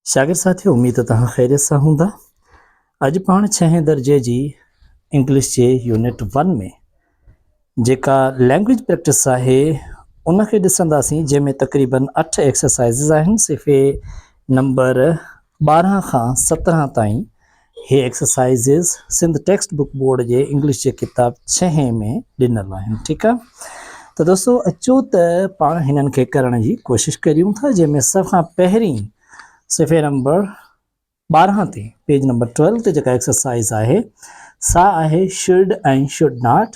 शागिर्द साथियों, उम्मीद है तव्हां ख़ैरियत सां हूंदा। अॼु पाण 6हें दर्जे जी इंग्लिश जे यूनिट 1 में जेका लैंग्वेज प्रैक्टिस आहे उनखे ॾिसंदासीं, जंहिंमें तक़रीबन 8 एक्सरसाइज़िस आहिनि। सिफ़े नंबर 12 खां 17 ताईं हे exercises Sindh text book board जे इंग्लिश जे किताब 6 में ॾिनल आहिनि। ठीकु आहे, त दोस्तों अचो त पाण हिननि खे करण जी कोशिशि करियूं था। जंहिंमें सभ खां पहिरीं सिफ़े नंबर 12 ते पेज नंबर 12 ते जेका एक्सरसाइज़ आहे सा आहे शुड ऐं शुड नॉट,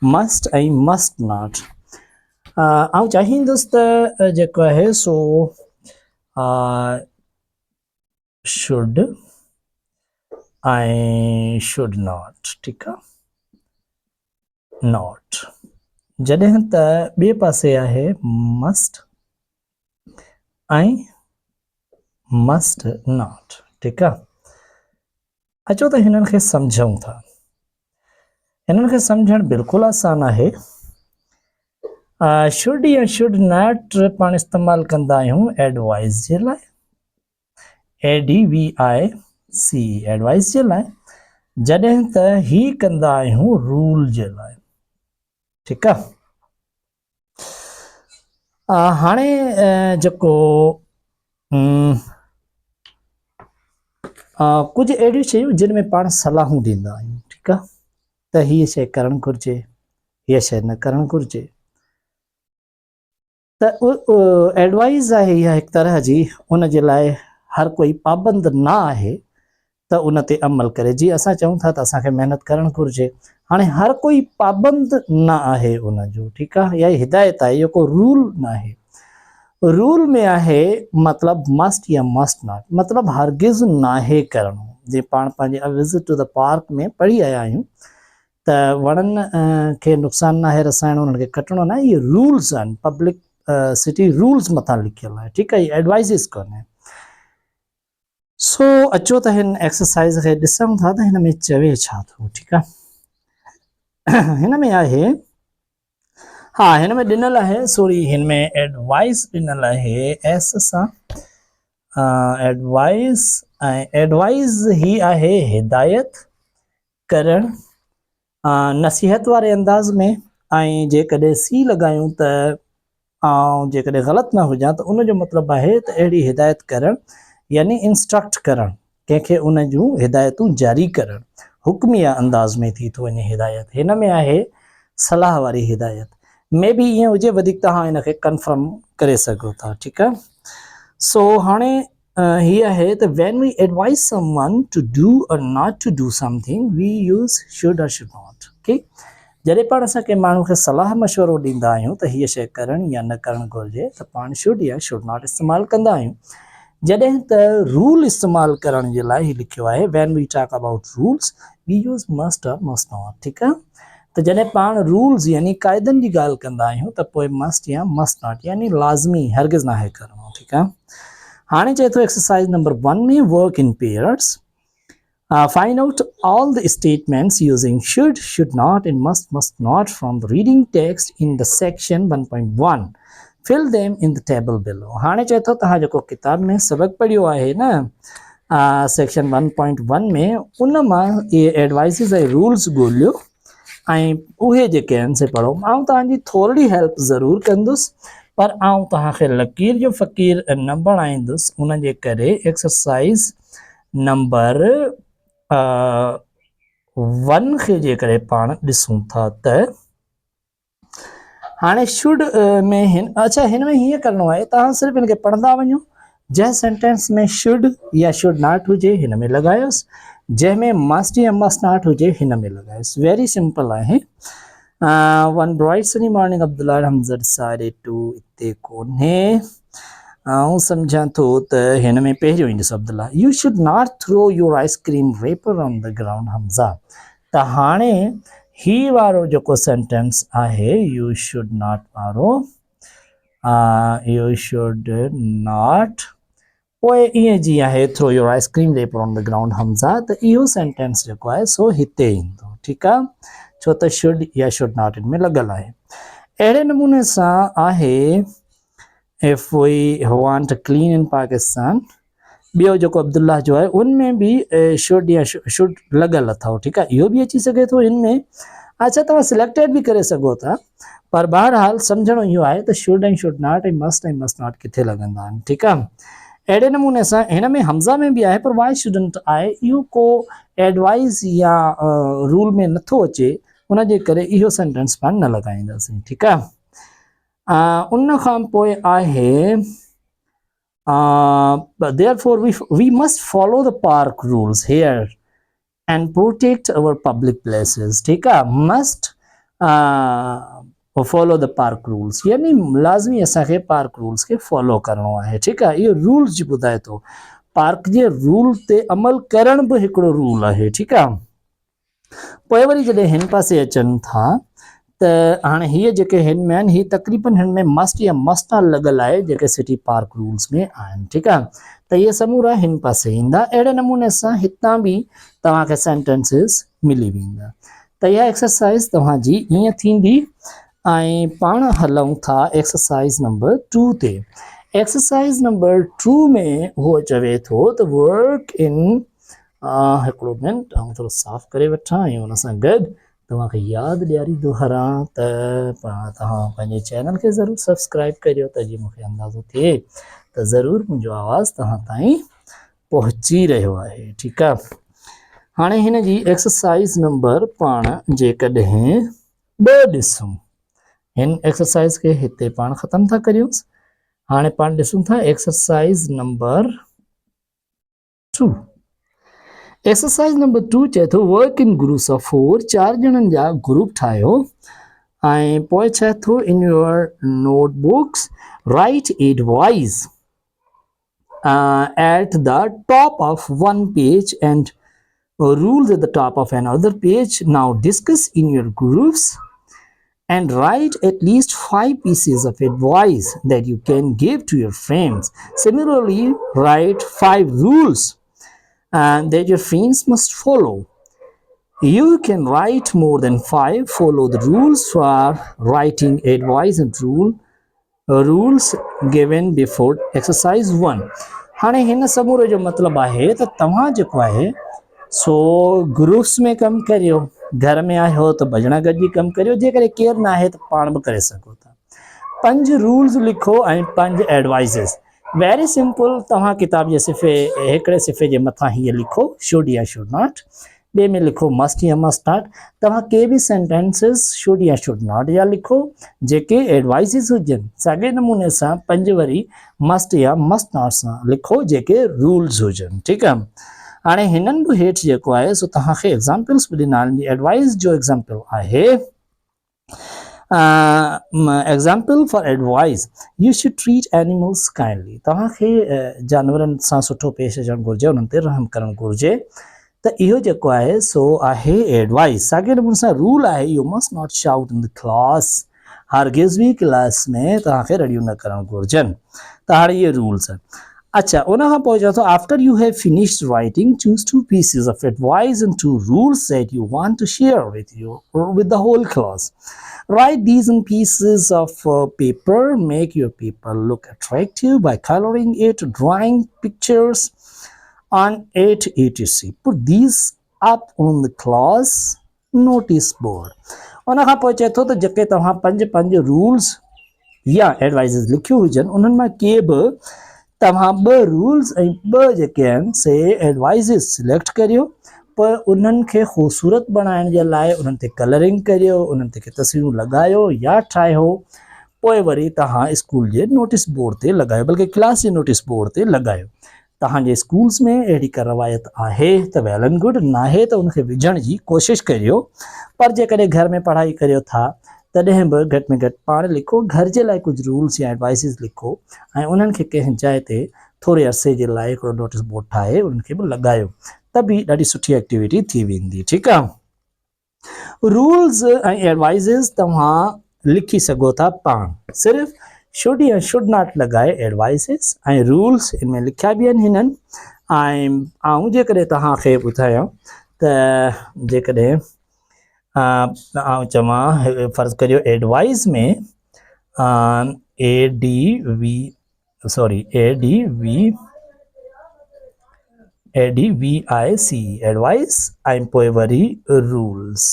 मस्ट ऐं मस्ट नॉट। आउं चाहींदुसि त जेको आहे सो शुड ऐं शुड नॉट, ठीकु आहे, नॉट। जॾहिं त ॿिए पासे आहे मस्ट ऐं मस्ट नॉट, ठीकु आहे। अचो त हिननि खे सम्झूं था। हिननि खे सम्झणु बिल्कुलु आसान आहे। शुड या शुड नॉट पाण इस्तेमालु कंदा आहियूं एडवाइस जे लाइ, ADVIC, एडवाइस जे लाइ। जॾहिं त ही कंदा आहियूं रूल जे लाइ, ठीकु आहे। हाणे जेको कुझु अहिड़ियूं शयूं जिन में पाण सलाहूं ॾींदा आहियूं, ठीकु आहे, त हीअ शइ करणु घुरिजे, हीअ शइ न करणु घुरिजे। त एडवाइस आहे इहा हिकु तरह जी, उन जे लाइ हर कोई पाबंद न आहे त उन ते अमल करे। जी असां चऊं था त असांखे महिनत करणु घुरिजे, हाणे हर कोई पाबंद न आहे उन जो, ठीकु आहे। इहा हिदायत आहे, इहो को रूल न आहे। रूल में आहे मतिलबु मस्ट या मस्ट नॉट, मतिलबु हरगिज़ नाहे करणो। जीअं पाण पंहिंजे विज़िट टू द पार्क में पढ़ी आया आहियूं त वणनि खे नुक़सानु नाहे रसाइणो, उन्हनि खे कटणो न आहे। इहे रूल्स आहिनि, पब्लिक सिटी रूल्स मथां लिखियलु आहे, ठीकु आहे। इहे एडवाइज़िस कोन्हे। सो अचो त हिन एक्सरसाइज़ खे ॾिसूं था त हिन में चवे छा थो, ठीकु आहे। हिन में आहे, हाँ, हिन में ॾिनल आहे, सॉरी, हिन में एडवाइस ॾिनल आहे एस सां, एडवाइस। ऐं एडवाइस ही आहे हिदायत करणु नसीहत वारे अंदाज़ में। ऐं जेकॾहिं सी लॻायूं त ऐं जेकॾहिं ग़लति न हुजां त उनजो मतिलबु आहे त अहिड़ी हिदायत करणु, यानी इंस्ट्रक्ट करणु, कंहिंखे उन जूं हिदायतूं जारी करणु, हुक्मिया अंदाज़ में थी थो वञे हिदायत। हिन में आहे सलाह वारी हिदायत। मे बी ईअं हुजे, वधीक तव्हां हिनखे कंफर्म करे सघो था, ठीकु आहे। सो हाणे हीअ आहे त when we advise someone to do or not to do something, we use should or should not, okay। जॾहिं पाण असां कंहिं माण्हू खे सलाह मशवरो ॾींदा आहियूं त हीअ शइ करणु या न करणु घुरिजे त पाण शुड या शुड नॉट इस्तेमालु कंदा आहियूं। जॾहिं त रूल इस्तेमालु करण जे लाइ ही लिखियो आहे when we talk about rules, we use must or must not, ठीकु आहे। त जॾहिं पाण रूल्स यानी क़ाइदनि जी ॻाल्हि कंदा आहियूं त पोइ मस्ट या मस्ट नॉट यानी लाज़मी हरगिज़ नाहे करणो, ठीकु आहे। हाणे चए थो एक्सरसाइज नंबर 1 में work in pairs, find out all the statements using should, should not and must, must not from the reading text in the section 1.1, fill them in the table below। हाणे चए थो तव्हां जेको किताब में सबक़ पढ़ियो आहे न, सेक्शन 1.1 में, उन मां इहे एडवाइसिस ऐं रूल्स ॻोल्हियो ऐं उहे जेके आहिनि से पढ़ो। आउं तव्हांजी थोरी हेल्प ज़रूरु कंदुसि, पर आउं तव्हांखे लकीर जो फ़क़ीर न बणाईंदुसि। उन जे करे एक्सरसाइज़ नंबर 1 खे जेकॾहिं पाण ॾिसूं था त हाणे शुड में अच्छा, हिन में हीअं करिणो आहे, तव्हां सिर्फ़ु हिन खे पढ़ंदा वञो। जंहिं सेंटेंस में शुड या शुड नॉट हुजे हिन में लॻायोसि, जंहिंमें मस्ट या मस्ट नॉट हुजे हिन में लॻायोसि। वेरी सिंपल आहे। One bright sunny morning, Abdullah and Hamza decided to इते कोन्हे, आउं सम्झां थो त हिन में पहिरियों ईंदुसि Abdullah, you should not throw your ice cream wrapper on the ground, Hamza. त हाणे ही वारो जेको सेंटेंस आहे you should not वारो, you should not, पोइ ईअं जी आहे throw your ice cream wrapper on the ground, Hamza. त इहो सेंटेंस जेको आहे सो हिते ईंदो, ठीकु आहे, छो त शुड या शुड नॉट इन में लॻल आहे। अहिड़े नमूने सां आहे if we want to clean in Pakistan, ॿियो जेको अब्दुल्ला जो आहे उनमें बि शुड या शुड लॻल अथव, ठीकु आहे, इहो बि अची सघे थो हिन में। अच्छा, तव्हां सिलेक्टेड बि करे सघो था, पर बहरहाल सम्झणो इहो आहे त शुड ऐं शुड नॉट ऐं मस्ट नॉट किथे लॻंदा आहिनि, ठीकु आहे। अहिड़े नमूने सां हिन में हमज़ा में बि आहे, पर वाई शुडंट आहे, इहो को एडवाइस या रूल में नथो अचे, उन जे करे इहो सेंटेंस पाण न लॻाईंदासीं, ठीकु आहे। उन खां पोइ आहे therefore we must follow the park rules here and protect our public places, ठीक है। must follow the park rules, यानी लाज़मी असांखे पार्क रूल्स खे फॉलो करणो आहे, ठीकु आहे। इहो रूल्स जी ॿुधाए थो, पार्क जे रूल ते अमल करण बि हिकिड़ो रूल आहे, ठीकु आहे। पोइ वरी जॾहिं हिन पासे अचनि था त हाणे हीअ जेके हिन में आहिनि, हीअ तक़रीबन हिन में मस्ट या मस्ट नॉट लॻल आहे जेके सिटी पार्क रूल्स में आहिनि, ठीकु आहे। त इहे समूरा हिन पासे ईंदा। अहिड़े नमूने सां हितां बि तव्हांखे सेंटेंसिस मिली वेंदा। त इहा एक्सरसाइज़ तव्हांजी ईअं थींदी। ऐं पाण हलूं था एक्सरसाइज़ नंबर 2 ते। एक्सरसाइज़ नंबर 2 में उहो चवे थो त वर्क इन, हिकिड़ो मिनट ऐं थोरो साफ़ करे वठां ऐं हुन सां गॾु तव्हांखे यादि ॾियारींदो हरां त तव्हां पंहिंजे चैनल खे ज़रूरु सब्सक्राइब करियो त जीअं मूंखे अंदाज़ो थिए त ज़रूरु मुंहिंजो आवाज़ु तव्हां ताईं पहुची रहियो आहे, ठीकु आहे। हाणे हिन जी एक्सरसाइज़ नंबर पाण जेकॾहिं 2 ॾिसूं, हिन एक्सरसाइज़ खे हिते पाण ख़तमु था करियूंसि। हाणे पाण ॾिसूं था एक्सरसाइज़ नंबर 2। एक्सरसाइज़ नंबर 2 चए थो वर्क इन ग्रुप्स ऑफ 4, 4 ॼणनि जा ग्रुप ठाहियो ऐं पोइ चए थो in your notebooks right advice at the top of one page and rules at the top of another page. Now discuss in your groups and write at least 5 pieces of advice that you can give to your friends. Similarly, write 5 rules that your friends must follow. You can write more than 5. Follow the rules for writing advice and rules given before exercise 1. हाणे हिन समूरे जो मतिलबु आहे त तव्हां जेको आहे सो ग्रुप्स में कमु करियो, घर में आहियो त भॼण गॾिजी कमु करियो, जेकॾहिं केरु न आहे त पाण बि करे सघो था। 5 रूल्स लिखो ऐं 5 एडवाइज़िस। वेरी सिंपल, तव्हां किताब जे हिकिड़े सिफ़े जे मथां हीअ लिखो शुड या शुड नॉट, ॿिए में लिखो मस्ट या मस्ट नॉट। तव्हां के बि सेंटेंसिस शुड या शुड नॉट या लिखो जेके एडवाइसिस हुजनि, साॻे नमूने सां 5 वरी मस्ट या मस्ट नॉट सां लिखो जेके रूल्स हुजनि, ठीकु आहे। हाणे हिननि बि हेठि जेको आहे सो तव्हांखे एग्ज़ाम्पल्स बि ॾिना आहिनि। एडवाइस जो एग्ज़ाम्पल आहे example for advice, you should treat animals kindly. तव्हांखे जानवरनि सां सुठो पेश अचणु घुरिजे, उन्हनि ते रहम करणु घुरिजे। त इहो जेको आहे सो आहे एडवाइस। साॻे नमूने सां रूल आहे U must not shout in the class, हरगिज़ बि क्लास में तव्हांखे रड़ियूं न करणु घुरिजनि। त हाणे इहे रूल्स आहिनि। अच्छा, उन खां पोइ चओ थो after U have finished writing choose 2 pieces of advice and 2 rules that you want to share with the whole class. Write these in pieces of paper. Make your paper look attractive by coloring it, drawing pictures on it, etc. Put these up on the class notice board. उन खां पोइ चए थो त जेके तव्हां 5 rules या एडवाइज़िस लिखियूं हुजनि उन्हनि मां के बि तव्हां 2 रूल्स ऐं 2 जेके आहिनि से एडवाइज़िस सिलेक्ट करियो। पर उन्हनि खे ख़ूबसूरत बणाइण जे लाइ उन्हनि ते कलरिंग करियो, उन्हनि ते तस्वीरूं लॻायो या ठाहियो, पोइ वरी तव्हां स्कूल जे नोटिस बोर्ड ते लॻायो, बल्कि क्लास जे नोटिस बोर्ड ते लॻायो। तव्हांजे स्कूल्स में अहिड़ी का रवायत आहे त वेल एंड गुड, न आहे त उनखे विझण जी कोशिशि करियो। पर जेकॾहिं घर में पढ़ाई करियो था तॾहिं बि घटि में घटि पाण लिखो, घर जे लाइ कुझु रूल्स या एडवाइसिस लिखो ऐं उन्हनि खे कंहिं जाइ ते थोरे अरसे जे लाइ हिकिड़ो नोटिस बोर्ड ठाहे उन्हनि खे बि लॻायो, त बि ॾाढी सुठी एक्टिविटी थी वेंदी, ठीकु आहे। रूल्स ऐं एडवाइज़िस तव्हां लिखी सघो था पाण, सिर्फ़ु शुड या शुड नॉट लॻाए एडवाइज़िस ऐं रूल्स इन में लिखिया बि आहिनि हिननि। ऐं जेकॾहिं तव्हांखे ॿुधायां त जेकॾहिं आउं चवां फ़र्ज़ु करियो एडवाइस में ADV ADVICE advice ऐं पोइ वरी rules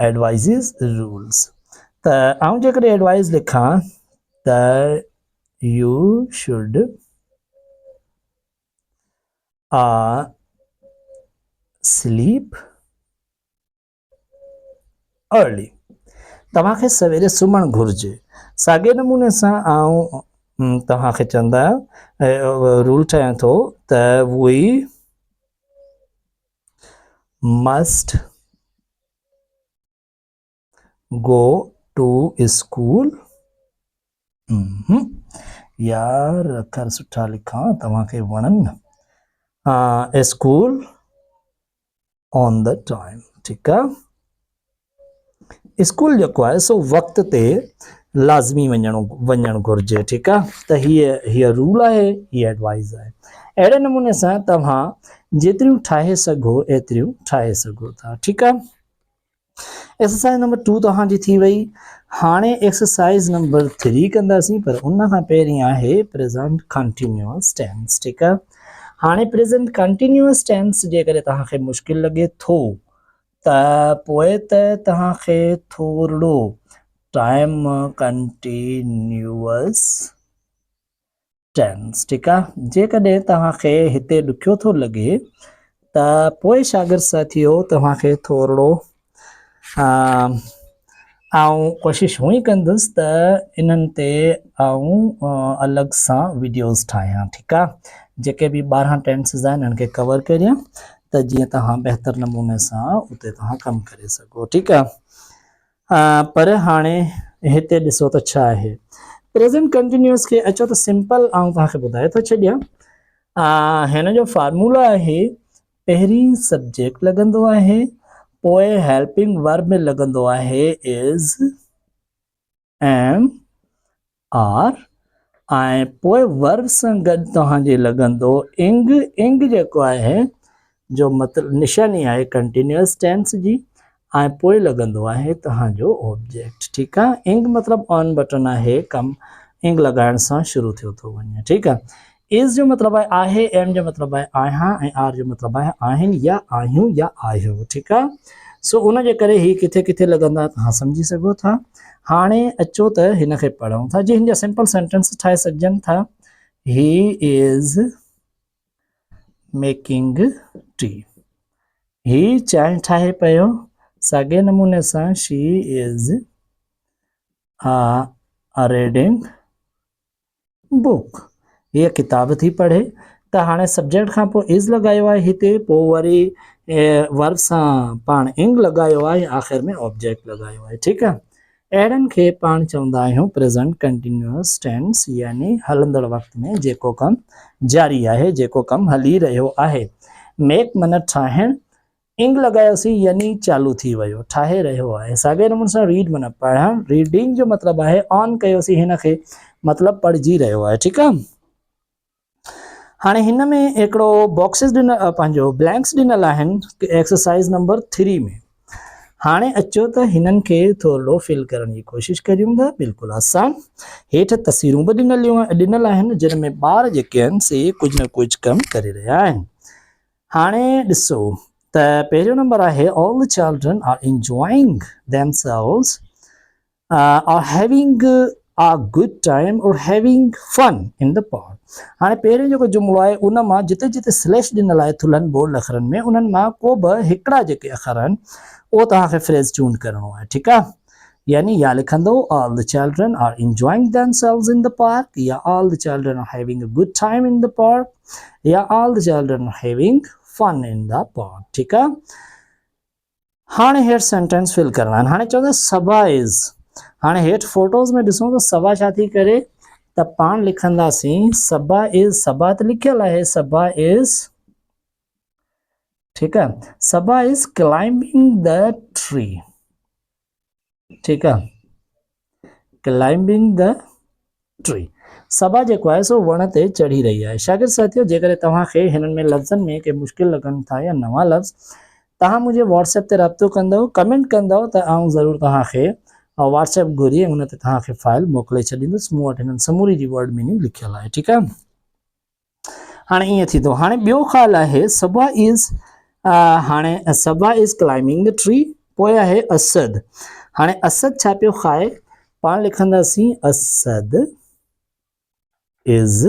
advices rules त आउं जेकॾहिं एडवाइस लिखां त you should sleep early तव्हांखे सवेरे सुम्हणु घुरिजे साॻे नमूने सां आउं तव्हांखे चवंदा रूल ठाहियां थो त we must go to school यार अखर सुठा लिखां तव्हांखे वणनि न स्कूल ऑन द टाइम ठीकु आहे स्कूल जेको आहे सो वक़्त ते लाज़मी वञणु घुरिजे ठीकु आहे त हीअ रूल आहे हीअ एडवाइस आहे अहिड़े नमूने सां तव्हां जेतिरियूं ठाहे सघो एतिरियूं ठाहे सघो था ठीकु आहे एक्सरसाइज़ नंबर 2 तव्हांजी थी वई हाणे एक्सरसाइज़ नंबर 3 कंदासीं पर उन खां पहिरीं आहे प्रेज़ेंट कंटिन्यूअस टेंस ठीकु आहे हाणे प्रेज़ेंट कंटिन्यूअस टेंस जेकॾहिं तव्हांखे मुश्किल लॻे थो त पोइ त तव्हांखे थोरो टाइम कंटिन्यूअस टेंस ठीकु आहे जेकॾहिं तव्हांखे हिते ॾुखियो थो लॻे त पोइ शागिर्द साथियो तव्हांखे थोरो आउं कोशिशि हूअं ई कंदुसि त इन्हनि ते आउं अलॻि सां वीडियोज़ ठाहियां ठीकु आहे जेके बि 12 टेंसिस आहिनि हिननि खे कवर करियां त जीअं तव्हां बहितर नमूने सां उते तव्हां कमु करे सघो ठीकु आहे पर हाणे हिते ॾिसो त छा आहे प्रेज़ेंट कंटिन्यूअस खे अचो त सिंपल आउं तव्हांखे ॿुधाए थो छॾियां हिन जो फार्मूला आहे पहिरीं सब्जेक्ट लॻंदो आहे पोइ हेल्पिंग वर्ब में लॻंदो आहे इज़ एम आर ऐं पोइ वर्ब सां गॾु तव्हांजे लॻंदो इंग जेको आहे जो मतिलबु निशानी आहे कंटिन्यूअस टेंस जी ऐं पोइ लॻंदो आहे तव्हांजो ऑब्जेक्ट ठीकु आहे इंग मतिलबु ऑन बटन आहे कमु इंग लॻाइण सां शुरू थियो थो वञे ठीकु आहे इज़ जो मतिलबु आहे एम जो मतिलबु आहे आहियां ऐं आर जो मतिलबु आहे आहिनि या आहियूं या आहियो ठीकु आहे सो उन जे करे ही किथे किथे लॻंदा तव्हां सम्झी सघो था हाणे अचो त हिन खे पढ़ूं था जी हिन जा सिंपल सेंटेंस ठाहे सघजनि था ही इज़ मेकिंग टी ही चांहि ठाहे पियो साॻे नमूने सां शी इज़ रीडिंग बुक हीअ किताब थी पढ़े त हाणे सब्जेक्ट खां पोइ इज़ लॻायो आहे हिते पोइ वरी वर्ब सां पाण इंग लॻायो आहे आख़िर में ऑब्जेक्ट लॻायो आहे ठीकु आहे अहिड़नि खे पाण चवंदा आहियूं प्रेज़ेंट कंटिन्यूअस टेंस यानी हलंदड़ वक़्त में जेको कमु जारी आहे जेको कमु हली रहियो आहे मेक माना ठाहिणु इंग लॻायोसीं यानी चालू थी वियो ठाहे रहियो आहे साॻे नमूने सां रीड माना पढ़णु रीडिंग जो मतिलबु आहे ऑन कयोसीं हिन खे मतिलबु पढ़जी रहियो आहे ठीकु आहे हाणे हिन में हिकिड़ो बॉक्सिस ॾिनल पंहिंजो ब्लैंक्स ॾिनल आहिनि एक्सरसाइज़ नंबर 3 में हाणे अचो त हिननि खे थोरो फिल करण जी कोशिशि करियूं था बिल्कुलु आसान हेठि तस्वीरूं बि ॾिनल आहिनि जिन में ॿार जेके आहिनि से कुझु न कुझु कमु करे रहिया आहिनि हाणे ॾिसो त पहिरियों नंबर आहे all the children are enjoying themselves are having a good time or having fun in the park हाणे पहिरियों जेको जुमिलो आहे उन मां जिते जिते स्लैश ॾिनल आहे थुल्हनि बोल्ड अखरनि में उन्हनि मां को बि हिकिड़ा जेके अखर आहिनि उहो तव्हांखे फ्रेज़ चूंड करिणो आहे ठीकु आहे यानी या लिखंदो all the children are enjoying themselves in the park या all the children are having a good time in the park या all the children are having fun in the park ठीकु आहे हाणे हेठि सेंटेंस फिल करणा आहिनि हाणे चवंदा सभा इज़ हाणे हेठि फोटोज़ में ॾिसूं त सभा छा थी करे त पाण लिखंदासीं सभा इज़ सभा त लिखियलु आहे सभा इज़ ठीकु आहे सभा इज़ क्लाइंबिंग द ट्री ठीकु आहे क्लाइंबिंग द ट्री सभा जेको आहे सो वण ते चढ़ी रही आहे शागिर्द साथियो जेकॾहिं तव्हांखे हिननि में लफ़्ज़नि में के मुश्किल लॻनि था या नवां लफ़्ज़ तव्हां मुंहिंजे व्हाट्सएप ते राब्तो कंदव कमेंट कंदव त आउं ज़रूरु तव्हांखे व्हाट्सएप घुरी हुन ते तव्हांखे फाइल मोकिले छॾींदुसि मूं वटि हिननि समूरी जी वर्ड मीनिंग लिखियलु आहे ठीकु आहे हाणे ईअं थींदो। हाणे ॿियो ख़्यालु आहे सबा इज़, हाणे सबा इज़ क्लाइंबिंग द ट्री, पोइ आहे असद। हाणे असद छा पियो खाए, पाण लिखंदासीं असद इज़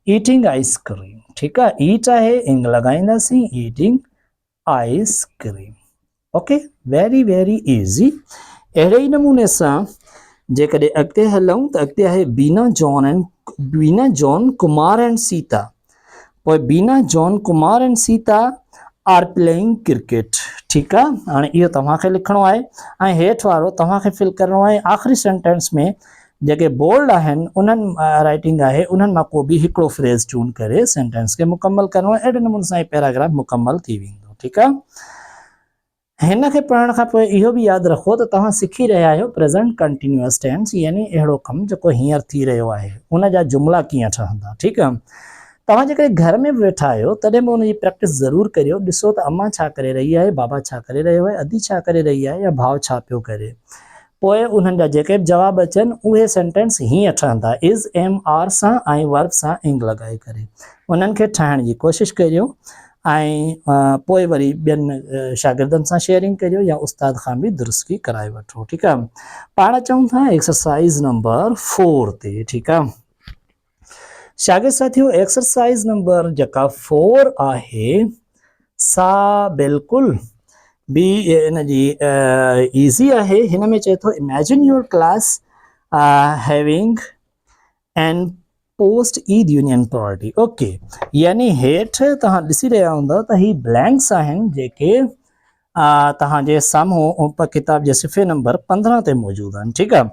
ईटिंग आइसक्रीम, ठीकु आहे। ईट आहे, इंग लॻाईंदासीं, eating ice cream. Okay, very very easy. अहिड़े ई नमूने सां जेकॾहिं अॻिते हलूं त अॻिते आहे बीना जॉन कुमार एंड सीता। पोइ Beena John Kumar and Sita are playing cricket, ठीकु आहे। हाणे इहो तव्हांखे लिखिणो आहे ऐं हेठि वारो तव्हांखे फिल करिणो आहे। आख़िरी सेंटेंस में जेके बोल्ड आहिनि उन्हनि राइटिंग आहे, उन्हनि मां को बि हिकिड़ो फ्रेज़ चूंड करे सेंटेंस खे मुकमल करिणो आहे। अहिड़े नमूने सां पैराग्राफ मुकमल थी वेंदो, ठीकु आहे। हिन खे पढ़ण खां पोइ इहो बि यादि रखो त तव्हां सिखी रहिया आहियो प्रेज़ेंट कंटिन्यूअस टेंस, यानी अहिड़ो कमु जेको हींअर थी रहियो आहे उन जा जुमिला कीअं ठहंदा, ठीकु आहे। तव्हां जेकॾहिं घर में बि वेठा आहियो तॾहिं बि उनजी प्रैक्टिस ज़रूरु करियो। ॾिसो त अम्मा छा करे रही आहे, बाबा छा करे रहियो आहे, अदी छा करे रही आहे, या भाउ छा पियो करे। पोइ उन्हनि जा जेके बि जवाब अचनि उहे सेंटेंस हीअं ठहंदा, इज़ एम आर सां ऐं वर्ब सां इंग लॻाए करे उन्हनि खे ठाहिण जी कोशिशि करियो ऐं पोइ वरी ॿियनि शागिर्दनि सां शेयरिंग करियो या उस्ताद खां बि दुरुस्ती कराए वठो, ठीकु आहे। पाण अचूं था एक्सरसाइज़ नंबर 4 ते, ठीकु आहे। शागिर्द साथियों, एक्सरसाइज़ नंबर जेका 4 आहे सा बिल्कुलु बि इन जी ईज़ी आहे। हिन में चए थो imagine your class having and post Eid union party. Okay, यानी हेठि तव्हां ॾिसी रहिया हूंदव त ही ब्लैंक्स आहिनि जेके तव्हांजे साम्हूं किताब जे सिफ़े नंबर 15 ते मौजूदु आहिनि, ठीकु आहे।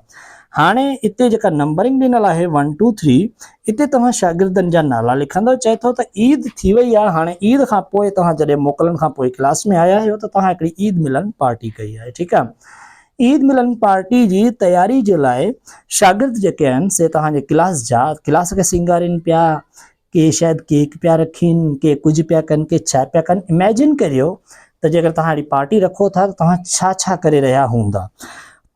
हाणे हिते जेका नंबरिंग ॾिनल आहे 1 2 3, हिते तव्हां शागिर्दनि जा नाला लिखंदव। चए थो त ईद थी वई आहे, हाणे ईद खां पोइ तव्हां जॾहिं मोकलनि खां पोइ क्लास में आया आहियो त तव्हां हिकिड़ी ईद मिलन पार्टी कई आहे, ठीकु आहे। ईद मिलन पार्टी जी तयारी जे लाइ शागिर्द जेके आहिनि से तव्हांजे क्लास खे सिंगारिन पिया, के शायदि केक पिया रखनि, के कुझु पिया कनि, के छा पिया कनि। इमेजिन करियो त जेकर तव्हां अहिड़ी पार्टी रखो था त तव्हां छा छा करे रहिया हूंदा।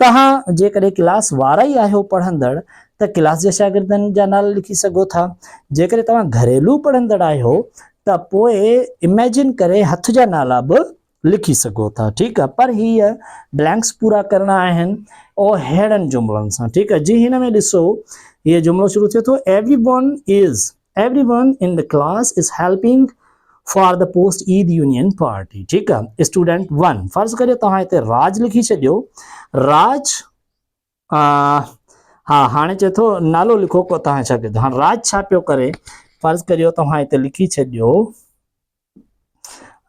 तव्हां जेकॾहिं क्लास वारा ई आहियो पढ़ंदड़ त क्लास जे शागिर्दनि जा नाला लिखी सघो था। जेकॾहिं तव्हां घरेलू पढ़ंदड़ आहियो त पोइ इमेजिन करे हथ जा नाला बि लिखी सघो था, ठीकु आहे। पर हीअ ब्लैंक्स पूरा करणा आहिनि और अहिड़नि जुमिलनि सां, ठीकु आहे। जी हिन में ॾिसो हीअ जुमिलो शुरू थिए थो, everyone in the class is helping for the post Eid union party, ठीकु आहे। स्टूडेंट 1, फर्ज़ करियो तव्हां हिते राज लिखी छॾियो। राज हा, हाणे चए थो नालो लिखो को तव्हां छा कयो। हाणे राज छा पियो करे, फर्ज़ करियो तव्हां हिते लिखी छॾियो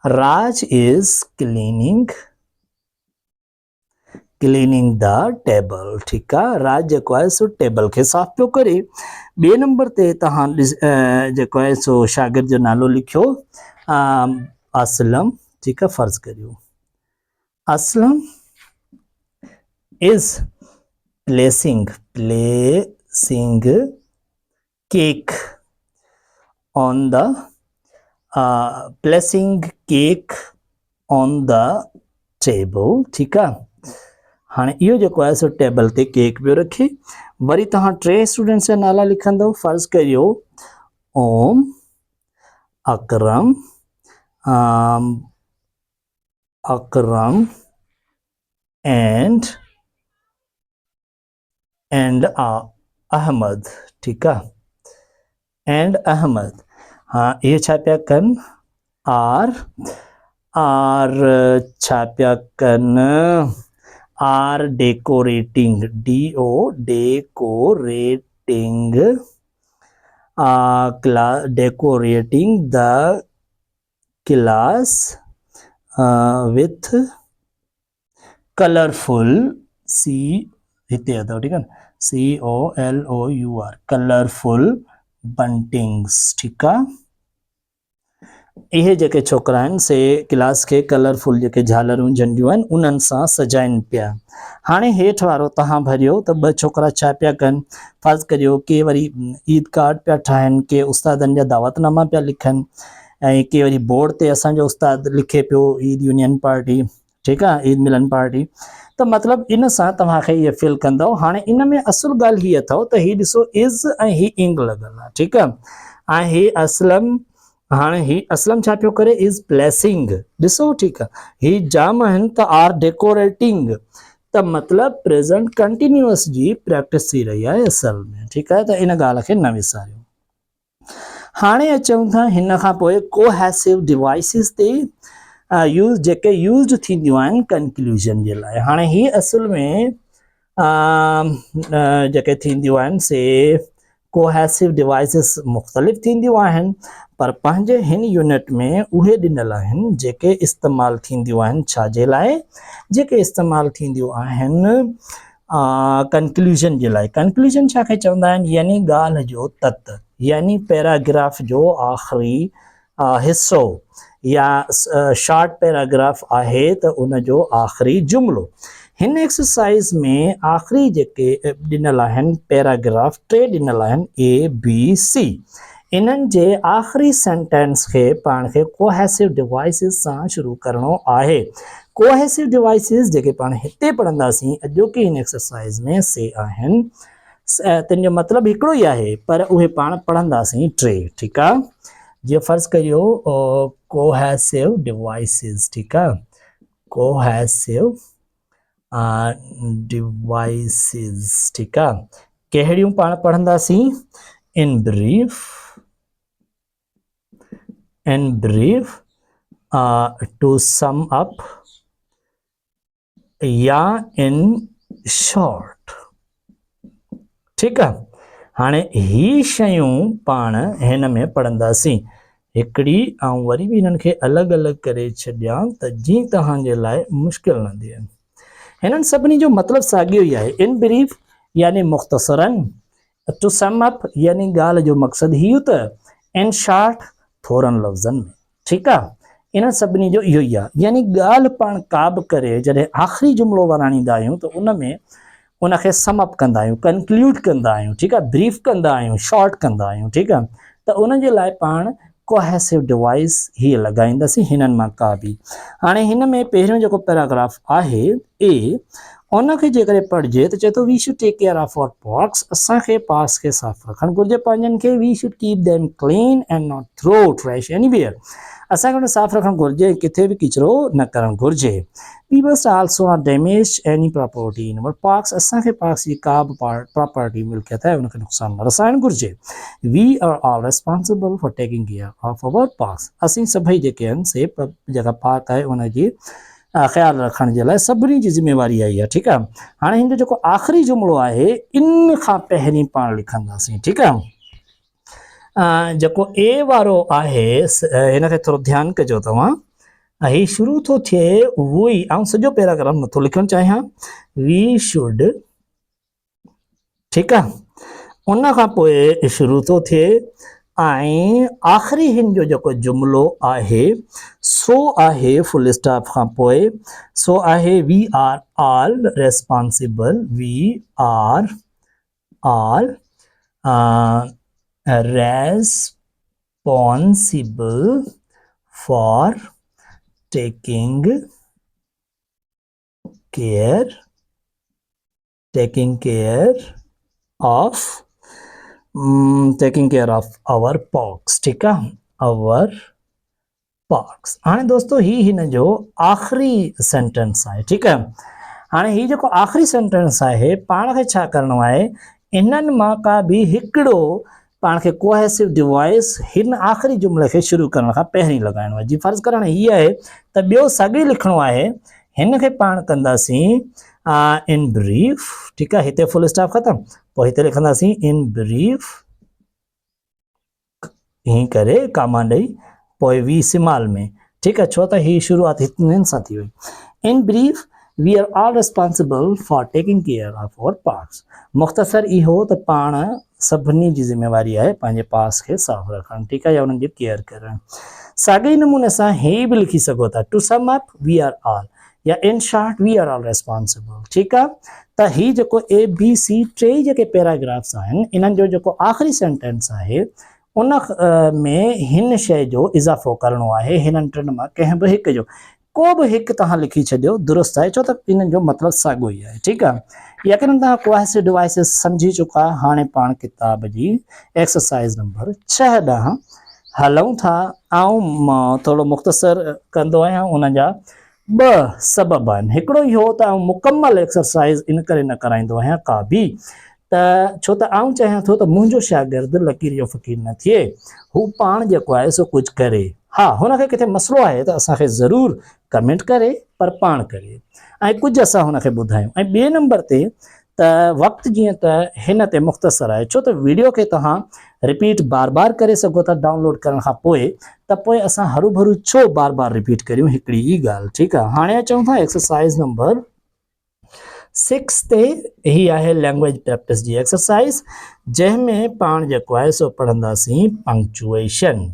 राज इज़ क्लीनिंग द टेबल, ठीकु आहे। राज जेको आहे सो टेबल खे साफ़ पियो करे। ॿिए नंबर ते तव्हां जेको आहे सो शागिर्द जो नालो लिखियो असलम, ठीकु आहे। फर्ज़ करियो Aslam is placing cake on the table, ठीकु आहे। हाणे इहो जेको आहे सो टेबल ते केक पियो रखे। वरी तव्हां 3 स्टूडेंट्स जा नाला लिखंदव। फर्ज़ करियो ओम, अकरम एंड अहमद, ठीकु आहे। एंड अहमद, हाँ इहे छा पिया कनि, आर छा पिया कनि, are decorating the class with colourful हिते अथव, ठीकु आहे न, COLOUR कलरफुल बंटिंग्स, ठीकु आहे। इहे जेके छोकिरा आहिनि से क्लास खे कलरफुल जेके झालरूं झंडियूं आहिनि उन्हनि सां सजाइनि पिया। हाणे हेठि वारो तव्हां भरियो त 2 छोकिरा छा पिया कनि। फर्ज़ करियो के वरी ईद कार्ड पिया ठाहिनि, के उस्तादनि जा दावतनामा पिया लिखनि ऐं के वरी बोर्ड ते असांजो उस्ताद लिखे पियो ईद यूनियन पार्टी, ठीकु आहे, ईद मिलन पार्टी। त मतिलबु इन सां तव्हांखे इहे फिल कंदव। हाणे इन में असुल ॻाल्हि हीअ अथव त हीअ ॾिसो इज़ ऐं ही इंग लॻल आहे, ठीकु आहे। ऐं ही असलम हाणे ही असलम छा पियो करे इज़ ब्लेसिंग ॾिसो ठीकु आहे ही जाम आहिनि त आर डेकोरेटिंग त मतिलबु प्रेज़ेंट कंटिन्यूअस जी प्रैक्टिस थी रही आहे असल में ठीकु आहे त इन ॻाल्हि खे न विसारियो हाणे अचूं था हिन खां पोइ कोहेसिव डिवाइसिस ते यूज़ जेके यूज़ थींदियूं आहिनि कंक्लूजन जे लाइ हाणे ही असल में जेके थींदियूं आहिनि से कोहेसिव डिवाइसिस मुख़्तलिफ़ थींदियूं आहिनि पर पंहिंजे हिन यूनिट में उहे ॾिनल आहिनि जेके इस्तेमालु थींदियूं आहिनि छाजे लाइ जेके इस्तेमालु थींदियूं आहिनि कंक्लूजन जे लाइ कंक्लूजन छा खे चवंदा आहिनि यानी ॻाल्हि जो तत यानी पैराग्राफ जो आख़िरी हिसो या शॉर्ट पैराग्राफ आहे त उन जो आख़िरी जुमिलो हिन एक्सरसाइज़ में आख़िरी जेके ॾिनल आहिनि पैराग्राफ टे ॾिनल आहिनि ABC इन्हनि जे आख़िरी सेंटेंस खे पाण खे कोहेसिव डिवाइसिस सां शुरू करणो आहे कोहेसिव डिवाइसिस जेके पाण हिते पढ़ंदासीं अॼोकी हिन एक्सरसाइज़ में से आहिनि तिन जो मतिलबु हिकिड़ो ई आहे पर उहे पाण पढ़ंदासीं टे ठीकु आहे जीअं फ़र्ज़ु करियो कोहेसिव डिवाइसिस ठीकु आहे कोहेसिव डिवाइसिस ठीकु आहे कहिड़ियूं पाण पढ़ंदासीं in brief two sum up या इन शॉर्ट ठीकु आहे हाणे ही शयूं पाण हिन में पढ़ंदासीं हिकिड़ी ऐं वरी बि हिननि खे अलॻि अलॻि करे छॾियां त जीअं तव्हांजे लाइ मुश्किल न थिए हिननि सभिनी जो मतिलबु साॻियो ई आहे इन ब्रीफ यानी मुख़्तसरन टू सम अप यानी ॻाल्हि जो मक़सदु हीउ त इन शॉर्ट थोरनि लफ़्ज़नि में ठीकु आहे इन सभिनी जो इहो ई आहे यानी ॻाल्हि पाण का बि करे जॾहिं आख़िरी जुमिलो वराणींदा आहियूं त उन में उनखे समअप कंदा आहियूं कंक्लूड कंदा आहियूं ठीकु आहे ब्रीफ कंदा आहियूं शॉर्ट कंदा आहियूं ठीकु आहे त उन जे लाइ पाण कोहेसिव डिवाइस हीअ लॻाईंदासीं हिननि मां का बि हाणे हिन में पहिरियों जेको पैराग्राफ आहे उनखे जेकॾहिं पढ़िजे त चए थो we should take care of our parks असांखे पास खे साफ़ु रखणु घुरिजे पंहिंजनि खे we should keep them clean and not throw trash anywhere असांखे उन साफ़ु रखणु घुरिजे किथे बि किचिरो न करणु घुरिजे we must also not damage any property in our parks असांखे पार्क्स जी का बि प्रॉपर्टी मिल्कियत आहे उनखे नुक़सानु न रसाइणु घुरिजे we are all responsible for taking care of our parks असीं सभई जेके आहिनि से जेका पार्क आहे उनजी ख़्यालु रखण जे लाइ सभिनी जी ज़िम्मेवारी आई आहे ठीकु आहे हाणे हिन जो जेको आख़िरी जुमिलो आहे इन खां पहिरीं पाण लिखंदासीं ठीकु आहे जेको ए वारो आहे हिनखे थोरो ध्यानु कजो तव्हां ही शुरू थो थिए उहो ई ऐं सॼो पैराग्राफ नथो लिखणु चाहियां वी शुड ठीकु आहे उन खां पोइ शुरू थो थिए ऐं आख़िरी हिन जो जेको जुमिलो आहे सो आहे फुल स्टॉप खां पोइ सो आहे we are all responsible we are all responsible for taking care of our parks ठीकु आहे our parks हाणे दोस्तो ही हिन जो आख़िरी सेंटेंस आहे ठीकु आहे हाणे ही जेको आख़िरी सेंटेंस आहे पाण खे छा करिणो आहे इन्हनि मां का बि हिकिड़ो पाण खे कोहेसिव डिवाइस हिन आख़िरी जुमिले खे शुरू करण खां पहिरीं लॻाइणो आहे जी फ़र्ज़ु करण हीअ आहे त ॿियो साॻियो लिखणो आहे हिन खे पाण कंदासीं इन ब्रीफ ठीकु आहे हिते फुल स्टॉप ख़तमु पोइ हिते लिखंदासीं इन ब्रीफ हीअं करे कामा ॾेई पोइ वी सिमाल में ठीकु आहे छो त ही शुरूआत हिननि सां थी वई in brief we are all responsible for taking care of our parks मुख़्तसर इहो त पाण सभिनी जी ज़िम्मेवारी आहे पंहिंजे पास खे साफ़ु रखणु ठीकु आहे या उन्हनि जी केयर करणु साॻे नमूने सां हे बि लिखी सघो था to sum up we are all या in short we are all responsible ठीकु आहे त ही जेको ABC टे जेके पैराग्राफ्स आहिनि इन्हनि जो जेको आख़िरी सेंटेंस आहे उन में हिन शइ जो इज़ाफ़ो करिणो आहे हिननि टिनि मां कंहिं बि हिक जो को बि हिकु तव्हां लिखी छॾियो दुरुस्त आहे, छो त इन जो मतिलबु साॻियो ई आहे। ठीकु आहे, यकीनन तव्हां क्वास डिवाइसिस सम्झी चुका। हाणे पाण किताब जी एक्सरसाइज़ नंबर 6 ॾांहुं हलूं था। ऐं थोरो मुख़्तसर कंदो आहियां, उन जा 2 सबब आहिनि। हिकिड़ो इहो त मुकमल एक्सरसाइज़ इन करे न कराईंदो आहियां का बि, त छो त चाहियां थो त मुंहिंजो शागिर्द लकीर जो फ़क़ीर न थिए, हू पाण जेको आहे सो कुझु करे। हाँ, हुनखे किथे मसइलो आहे त असांखे ज़रूरु कमेंट करे, पर पाण करे ऐं कुझु असां हुनखे ॿुधायूं। ऐं ॿिए नंबर ते त वक़्तु जीअं त हिन ते मुख़्तसर आहे, छो त वीडियो खे तव्हां रिपीट बार बार करे सघो था डाउनलोड करण खां पोइ, त पोइ असां हरू भरू छो बार बार रिपीट करियूं हिकिड़ी ई ॻाल्हि। ठीकु आहे, हाणे अचूं था एक्सरसाइज़ नंबर 6 ते। ही आहे लैंग्वेज प्रैक्टिस जी एक्सरसाइज़, जंहिंमें पाण जेको आहे सो पढ़ंदासीं पंक्चुएशन।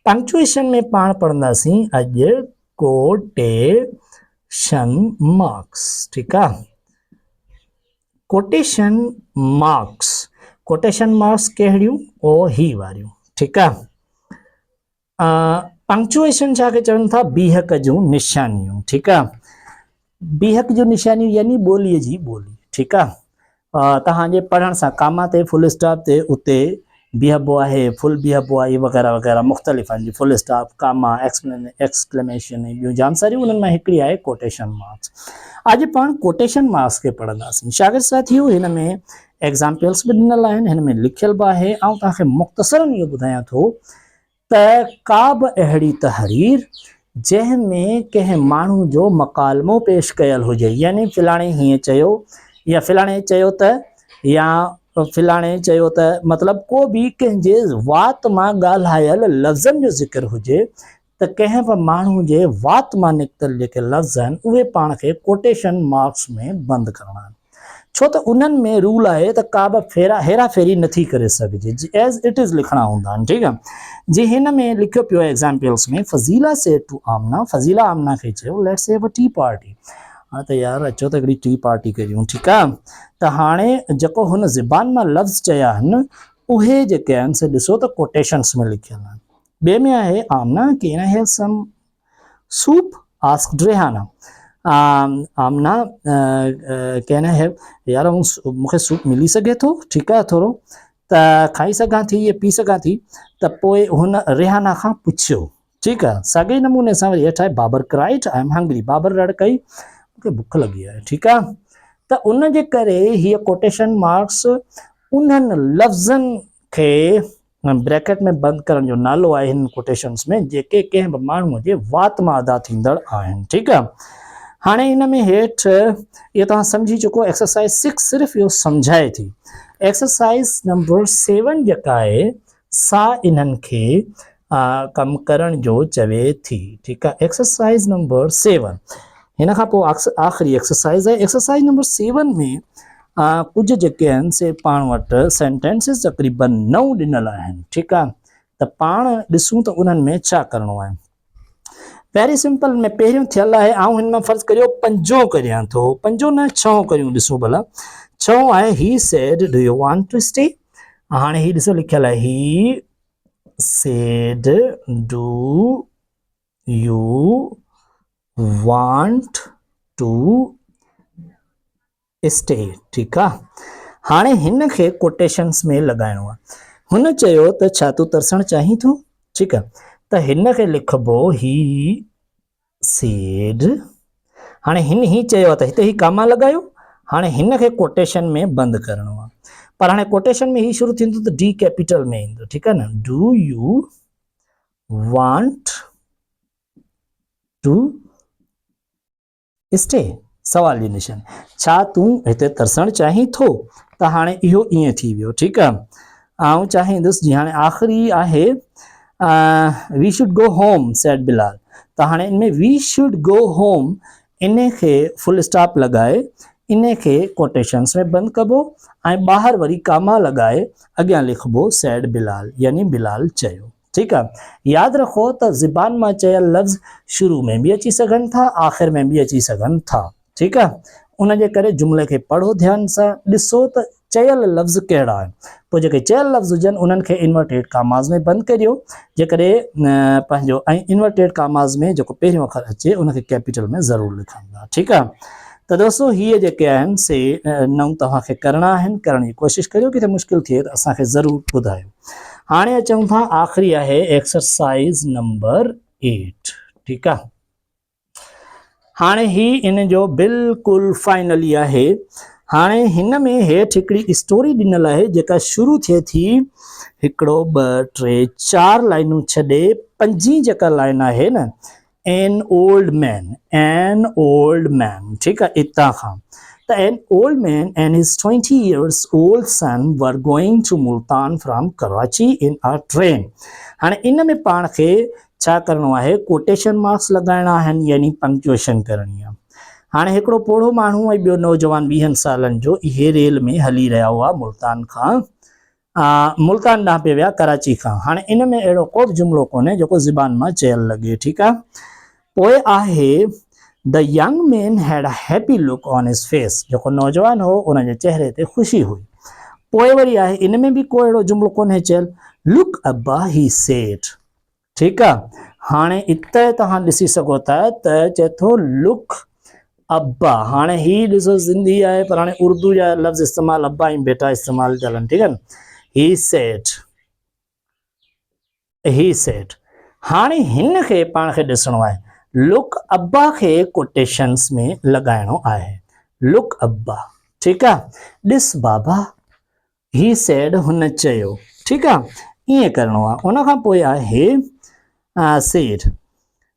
पंक्चुएशन में पाण पढ़ंदासीं अॼु कोटेशन मार्क्स। ठीकु आहे, कोटेशन मार्क्स कहिड़ियूं? ओ ही वारियूं। ठीकु आहे, पंक्चुएशन छा खे चवनि था? बीहक जूं निशानियूं। ठीकु आहे, बीहक जूं निशानियूं यानी ॿोलीअ जी ॿोली। ठीकु आहे, तव्हांजे पढ़ण सां कामा ते फुल स्टॉप ते उते बीहबो आहे, फुल बीहबो आहे, वग़ैरह वग़ैरह मुख़्तलिफ़ आहिनि जी। फुल स्टॉप, कामा, एक्सक्लेमेशन, ॿियूं जाम सारियूं, उन्हनि मां हिकिड़ी आहे कोटेशन मार्क्स। अॼु पाण कोटेशन मार्क्स खे पढ़ंदासीं। शागिर्द साथियों, हिन में एग्ज़ाम्पल्स बि ॾिनल आहिनि, हिन में लिखियल बि आहे। ऐं तव्हांखे मुख़्तसरनि इहो ॿुधायां थो त का बि अहिड़ी तहरीर जंहिंमें कंहिं माण्हू जो मकालमो पेश कयल हुजे, यानी फिलाणे हीअं चयो, या फिलाणे चयो त, या फिलाणे चयो त, मतिलबु को बि कंहिंजे वात मां ॻाल्हायल लफ़्ज़नि जो ज़िक्र हुजे, त कंहिं बि माण्हू जे वात मां निकितल जेके लफ़्ज़ आहिनि उहे पाण खे कोटेशन मार्क्स में बंदि करणा आहिनि। छो त उन्हनि में रूल आहे त का बि हेरा फेरी नथी करे सघिजे, एज़ इट इज़ लिखणा हूंदा आहिनि। ठीकु आहे, जी हिन में लिखियो पियो आहे एग्ज़ाम्पल्स में, फज़ीला सेड टू आमना, फज़ीला आमना खे चयो let's have a T party. हाँ त यार अचो त हिकिड़ी टी पार्टी करियूं। ठीकु आहे, त हाणे जेको हुन ज़बान मां लफ़्ज़ चया आहिनि उहे जेके आहिनि से ॾिसो त कोटेशन्स में लिखियल आहिनि। ॿिए में आहे Amna can I have some soup, asked Rehana. Amna can I have, यार मूंखे सूप मिली सघे थो? ठीकु आहे, थोरो त खाई सघां थी या पी सघां थी? त पोइ हुन रेहाना खां पुछियो। ठीकु आहे, साॻे नमूने सां वरी हेठि आहे बाबर क्राइड आई एम हंग्री, बाबर रड़कई मूंखे बुख लॻी आहे। ठीकु आहे, त उन जे करे हीअ कोटेशन मार्क्स उन्हनि लफ़्ज़नि खे ब्रैकेट में बंदि करण जो नालो आहे हिन कोटेशन्स में, जेके कंहिं बि माण्हूअ जे वात मां अदा थींदड़ आहिनि। ठीकु आहे, हाणे हिन में हेठि इहो तव्हां सम्झी चुको। एक्सरसाइज़ 6 सिर्फ़ु इहो सम्झाए थी। एक्सरसाइज़ नंबर 7 जेका आहे सा इन्हनि खे कमु करण जो चवे थी। ठीकु आहे, एक्सरसाइज़ नंबर 7, हिन खां पोइ आख़िरी एक्सरसाइज़ आहे। एक्सरसाइज़ नंबर 7 में कुझु जेके आहिनि से पाण वटि सेंटेंसिस तक़रीबन 9 ॾिनल आहिनि। ठीकु आहे, त पाण ॾिसूं त उन्हनि में छा करिणो आहे। वेरी सिंपल में पहिरियों थियल आहे, हिन में फ़र्ज़ु करियो 5 करियां थो, 5 न 6 करियूं। ॾिसो भला 6 आहे, he said do you want to stay. हाणे ही ॾिसो लिखियल आहे, he said do you want to stay. ठीकु आहे, हाणे हिन खे कोटेशन्स में लॻाइणो आहे। हुन चयो त छा तूं तरसणु चाहीं थो? ठीकु आहे, त हिन खे लिखबो ही सेड। हाणे हिन ही चयो आहे त हिते ही कामा लॻायो। हाणे हिन खे कोटेशन में बंदि करिणो आहे, पर हाणे कोटेशन में ही शुरू थींदो त डी कैपिटल में ईंदो। ठीकु आहे न, do you want to stay, सवाल जी निशान, छा तूं हिते तरसणु चाहीं थो? त हाणे इहो ईअं थी वियो। ठीकु आहे, आउं चाहींदुसि जी। हाणे आख़िरी आहे we should go home said Bilal. त हाणे इनमें वी शुड गो होम, इन खे फुल स्टॉप लॻाए इन खे कोटेशन्स में बंदि कबो ऐं ॿाहिरि वरी कामा लॻाए अॻियां लिखबो सेड बिलाल, यानी बिलाल चयो। ठीकु आहे, यादि रखो त ज़बान मां चयल लफ़्ज़ शुरू में बि अची सघनि था, आख़िर में बि अची सघनि था। ठीकु आहे, उन जे करे जुमिले खे पढ़ो ध्यान सां, ॾिसो त चयल लफ़्ज़ कहिड़ा आहिनि। पोइ जेके चयल लफ़्ज़ हुजनि उन्हनि खे इन्वर्टेड कामाज़ में बंदि करियो, जेकॾहिं पंहिंजो ऐं इन्वर्टेड कामाज़ में जेको पहिरियों अखर अचे उनखे कैपिटल में ज़रूरु लिखंदा। ठीकु आहे। त दोस्तों हीअ जेके आहिनि से नऊं तव्हांखे करणा आहिनि, करण जी कोशिशि करियो, किथे मुश्किल थिए त असांखे ज़रूरु ॿुधायो। हाणे अचूं था आख़िरी आहे एक्सरसाइज़ नंबर 8। ठीकु आहे। हाणे ही इन जो बिल्कुलु फाइनली आहे। हाणे हिन में हेठि हिकिड़ी स्टोरी ॾिनल आहे जेका शुरू थिए थी 1 2 3 4 लाइनूं छॾे 5 जेका लाइन आहे न, एन ओल्ड मैन, ठीकु आहे, इतां खां त एन ओल्ड मैन एंड हिज 20 years old son were going to Multan from Karachi इन अ ट्रेन। हाणे इन में पाण खे छा करिणो आहे, कोटेशन मार्क्स लॻाइणा आहिनि, यानी पंक्चुएशन करणी आहे। हाणे हिकिड़ो पोढ़ो माण्हू ऐं ॿियो नौजवान 20 सालनि जो इहे रेल में हली रहिया हुआ मुल्तान खां मुल्तान ॾांहुं पिया विया कराची खां। हाणे इन में अहिड़ो को बि जुमिलो कोन्हे जेको ज़बान मां चयल लॻे। ठीकु आहे। पोइ आहे the young man had a happy look on हिज फेस, जेको नौजवान हो उनजे चेहरे ते ख़ुशी हुई। पोइ वरी आहे इन में बि को अहिड़ो जुमिलो कोन्हे चयल, लुक अब्बा ही सेड। ठीकु आहे। हाणे इते तव्हां ॾिसी सघो था त चए थो लुक अब्बा। हाणे ही ॾिसो सिंधी आहे पर हाणे उर्दू जा लफ़्ज़ इस्तेमालु अब्बा ऐं बेटा इस्तेमालु थियल आहिनि। ठीकु आहे। He said. हाणे हिन खे पाण खे ॾिसणो आहे, लुक अब्बा खे कोटेशंस में लॻाइणो आहे। लुक अब्बा। ठीकु आहे। ॾिस बाबा, ही सेड, हुन चयो। ठीकु आहे। ईअं करिणो आहे। उन खां पोइ आहे said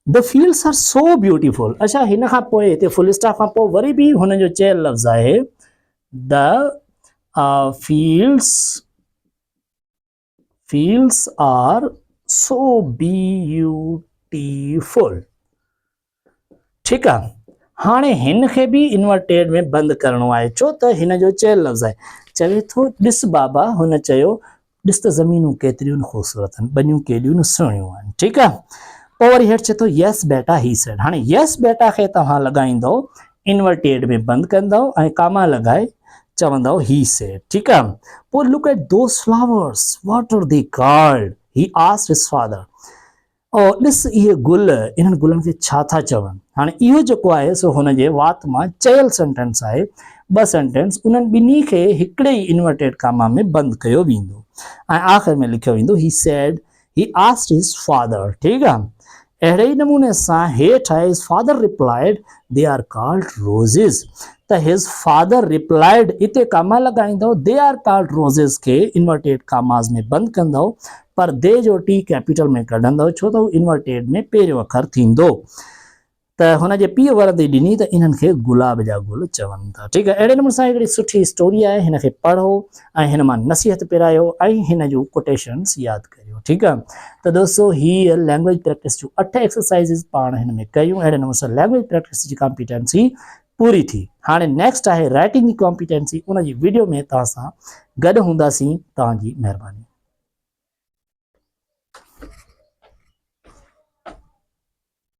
the fields are so beautiful. अच्छा, हिन खां पोइ हिते फुल स्टॉप खां पोइ वरी बि हुन जो चयल लफ़्ज़ आहे the fields are so beautiful. ठीकु आहे। हाणे हिन खे बि इन्वर्टेड में बंदि करिणो आहे, छो त हिन जो चयल लफ़्ज़ आहे। चवे थो ॾिस बाबा, हुन चयो, ॾिस त ज़मीनूं केतिरियूं ख़ूबसूरत आहिनि, ॿनियूं केॾियूं सुहिणियूं आहिनि। ठीकु आहे। पोइ वरी हेठि चए थो यस बेटा ही सेड। हाणे यस बेटा खे तव्हां लॻाईंदो, इन्वर्टेड में बंदि कंदो ऐं कामा लॻाए चवंदो ही सेड। ठीकु आहे। पोइ look at those flowers, what are they called, he asked हिज फादर। ॾिस इहे गुल, इन्हनि गुलनि खे छा था चवनि। हाणे इहो जेको आहे सो हुनजे वात मां चयल सेंटेंस आहे। 2 सेंटेंस, उन्हनि ॿिन्ही खे हिकिड़े ई इन्वर्टेड कामा में बंदि कयो वेंदो ऐं आख़िर में लिखियो वेंदो ही सेड ही आस्क्ड हिज फादर। ठीकु आहे। अहिड़े ई नमूने सां हेठि आहे his father replied they are called roses. त हिज फादर रिप्लाइड, इते कामा लॻाईंदो, दे आर कॉल्ड रोज़िस खे इन्वर्टेड कामाज़ में बंदि कंदो, पर दे जो टी कैपिटल में कढंदो, छो त इन्वर्टेड में पहिरियों अखर थींदो। त हुनजे पीउ वरदी ॾिनी त इन्हनि खे गुलाब जा गुल चवनि था। ठीकु आहे। अहिड़े नमूने सां हिकिड़ी सुठी स्टोरी आहे, हिन खे पढ़ो ऐं हिन मां नसीहत पिरायो ऐं हिन जूं कोटेशन्स यादि करियो। ठीकु आहे। त दोस्तों हीअ लैंग्वेज प्रैक्टिस जूं 8 एक्सरसाइज़िस पाण हिन में कयूं। अहिड़े नमूने सां लैंग्वेज प्रैक्टिस जी कॉम्पिटेंसी पूरी थी। हाणे नेक्स्ट आहे राइटिंग जी कॉम्पिटेंसी। उन जी वीडियो में तव्हां सां गॾु हूंदासीं। तव्हांजी महिरबानी।